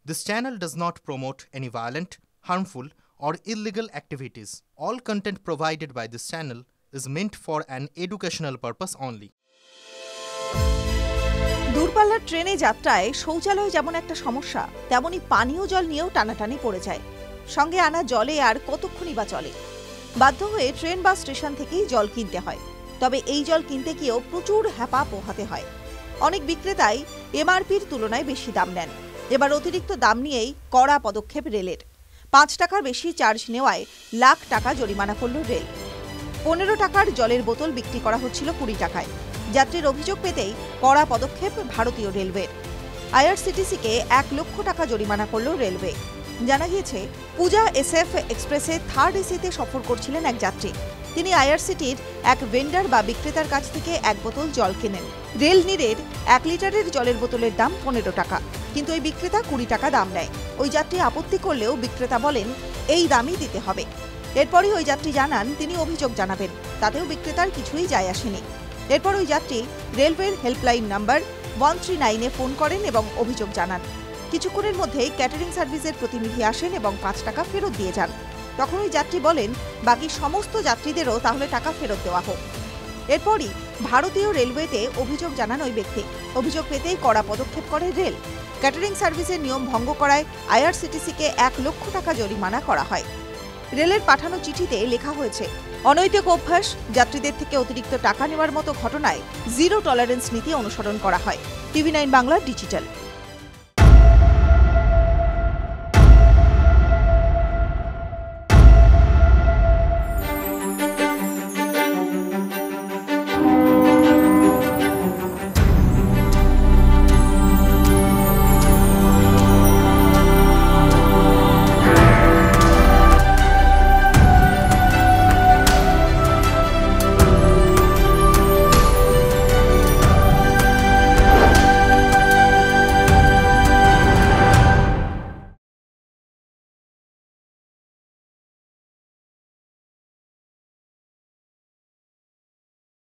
This channel does not promote any violent, harmful, or illegal activities. All content provided by this channel is meant for an educational purpose only. দূরপাল্লার ট্রেনে যাত্রায় শৌচালয় যেমন একটা সমস্যা, তেমনি পানীয় জল নিয়েও টানাটানি পড়ে যায়। সঙ্গে আনা জলে আর কতক্ষণই বা চলে। বাধ্য হয়ে ট্রেন বা স্টেশন থেকেই জল কিনতে হয়। তবে এই জল কিনতে গিয়েও প্রচুর হ্যাপা পোহাতে হয়। অনেক বিক্রেতাই এমআরপির তুলনায় বেশি দাম নেন। এবার অতিরিক্ত দাম নিয়েই কড়া পদক্ষেপ রেলের। ৫ টাকার বেশি চার্জ নেওয়ায় লাখ টাকা জরিমানা করল রেল। ১৫ টাকার জলের বোতল বিক্রি করা হচ্ছিল ২০ টাকায়। যাত্রীর অভিযোগ পেতেই কড়া পদক্ষেপ ভারতীয় রেলওয়ের। আইআরসিটিসিকে ১ লক্ষ টাকা জরিমানা করল রেলওয়ে। জানা গিয়েছে, পূজা এসএফ এক্সপ্রেসে 3rd এসিতে সফর করছিলেন এক যাত্রী। তিনি আইআরসিটির এক ভেন্ডার বা বিক্রেতার কাছ থেকে ১ বোতল জল কেনেন। রেল নিরের ১ লিটারের জলের বোতলের দাম ১৫ টাকা, কিন্তু ওই বিক্রেতা ২০ টাকা দাম নেয়। ওই যাত্রী আপত্তি করলেও বিক্রেতা বলেন এই দামই দিতে হবে। এরপরই ওই যাত্রী জানান তিনি অভিযোগ জানাবেন, তাতেও বিক্রেতার কিছুই যায় আসেনি। এরপর ওই যাত্রী রেলওয়ের হেল্পলাইন নাম্বার 139-এ ফোন করেন এবং অভিযোগ জানান। কিছুক্ষণের মধ্যেই ক্যাটারিং সার্ভিসের প্রতিনিধি আসেন এবং ৫ টাকা ফেরত দিয়ে যান। তখন ওই যাত্রী বলেন বাকি সমস্ত যাত্রীদেরও তাহলে টাকা ফেরত দেওয়া হোক। এরপরই ভারতীয় রেলওয়েতে অভিযোগ জানান ওই ব্যক্তি। অভিযোগ পেতেই কড়া পদক্ষেপ করে রেল। ক্যাটারিং সার্ভিসের নিয়ম ভঙ্গ করায় আইআরসিটিসিকে ১ লক্ষ টাকা জরিমানা করা হয়। রেলের পাঠানো চিঠিতে লেখা হয়েছে, অনৈতিক অভ্যাস, যাত্রীদের থেকে অতিরিক্ত টাকা নেওয়ার মতো ঘটনায় জিরো টলারেন্স নীতি অনুসরণ করা হয়। টিভি9 বাংলা ডিজিটাল।